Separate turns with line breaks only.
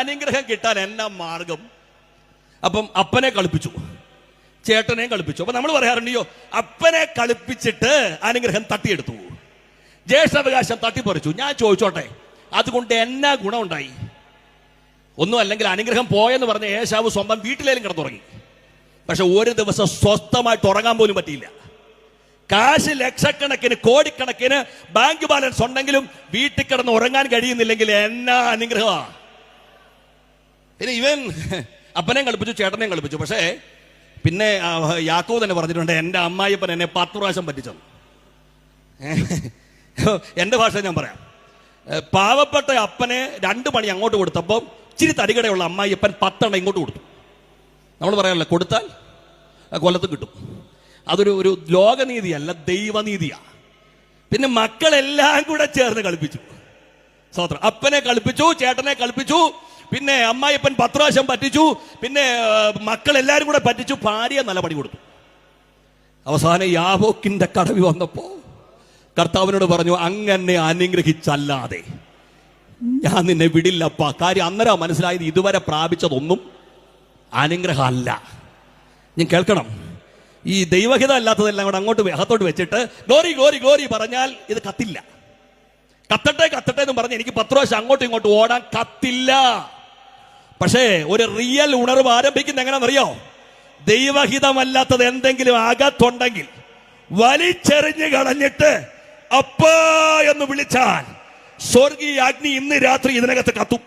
അനുഗ്രഹം കിട്ടാൻ എന്നാ മാർഗം? അപ്പം അപ്പനെ കളിപ്പിച്ചു, ചേട്ടനെയും കളിപ്പിച്ചു. അപ്പൊ നമ്മൾ പറയാറുണ്ടോ, അപ്പനെ കളിപ്പിച്ചിട്ട് അനുഗ്രഹം തട്ടിയെടുത്തു, ജ്യേഷ്ഠാവകാശം തട്ടിപ്പറിച്ചു. ഞാൻ ചോദിച്ചോട്ടെ, അതുകൊണ്ട് എന്നാ ഗുണം ഉണ്ടായി? ഒന്നും അല്ലെങ്കിൽ അനുഗ്രഹം പോയെന്ന് പറഞ്ഞ ഏശാവ് സ്വന്തം വീട്ടിലേലും കിടന്നുറങ്ങി. പക്ഷെ ഒരു ദിവസം സ്വസ്ഥമായിട്ട് ഉറങ്ങാൻ പോലും പറ്റിയില്ല. കാശ് ലക്ഷക്കണക്കിന് കോടിക്കണക്കിന് ബാങ്ക് ബാലൻസ് ഉണ്ടെങ്കിലും വീട്ടിൽ കിടന്ന് ഉറങ്ങാൻ കഴിയുന്നില്ലെങ്കിൽ എന്നാ അനുഗ്രഹമാ. പിന്നെ ഇവൻ അപ്പനെയും കളിപ്പിച്ചു, ചേട്ടനെയും കളിപ്പിച്ചു. പക്ഷേ പിന്നെ യാക്കോബ് തന്നെ പറഞ്ഞിട്ടുണ്ട്, എൻ്റെ അമ്മായിപ്പൻ എന്നെ 10 പ്രാവശ്യം പറ്റിച്ചത്. എൻ്റെ ഭാഷ ഞാൻ പറയാം. പാവപ്പെട്ട അപ്പനെ 2 പണി അങ്ങോട്ട് കൊടുത്തപ്പോൾ ഇച്ചിരി തരികടയുള്ള അമ്മായിപ്പൻ 10 ഇങ്ങോട്ട് കൊടുത്തു. നമ്മൾ പറയാറില്ല, കൊടുത്താൽ കൊല്ലത്ത് കിട്ടും. അതൊരു ലോകനീതിയല്ല, ദൈവനീതിയാ. പിന്നെ മക്കളെല്ലാം കൂടെ ചേർന്ന് കളിപ്പിച്ചു. സ്വത്രം അപ്പനെ കളിപ്പിച്ചു, ചേട്ടനെ കളിപ്പിച്ചു, പിന്നെ അമ്മായിപ്പൻ 10 പ്രാവശ്യം പറ്റിച്ചു, പിന്നെ മക്കളെല്ലാരും കൂടെ പറ്റിച്ചു, ഭാര്യ നല്ല പണി കൊടുത്തു. അവസാനം യാബോക്കിന്റെ കടവി വന്നപ്പോ കർത്താവിനോട് പറഞ്ഞു, അങ്ങനെ അനുഗ്രഹിച്ചല്ലാതെ ഞാൻ നിന്നെ വിടില്ലപ്പാ. കാര്യം അന്നേരം മനസ്സിലായത് ഇതുവരെ പ്രാപിച്ചതൊന്നും അനുഗ്രഹമല്ല. ഞാൻ കേൾക്കണം, ഈ ദൈവഹിത അല്ലാത്തതെല്ലാം കൂടെ അങ്ങോട്ട് അകത്തോട്ട് വെച്ചിട്ട് ഗ്ലോറി ഗ്ലോറി ഗ്ലോറി പറഞ്ഞാൽ ഇത് കത്തില്ല. കത്തട്ടെ കത്തട്ടെ എന്ന് പറഞ്ഞ് എനിക്ക് 10 പ്രാവശ്യം അങ്ങോട്ടും ഇങ്ങോട്ടും ഓടാൻ കത്തില്ല. പക്ഷേ ഒരു റിയൽ ഉണർവ് ആരംഭിക്കുന്ന എങ്ങനെയാണെന്നറിയോ? ദൈവഹിതമല്ലാത്തത് എന്തെങ്കിലും അകത്തുണ്ടെങ്കിൽ വലിച്ചെറിഞ്ഞ് കളഞ്ഞിട്ട് അപ്പാ എന്ന് വിളിച്ചാൽ സ്വർഗീയ അഗ്നി ഇന്ന് രാത്രി ഇതിനകത്ത് കത്തും.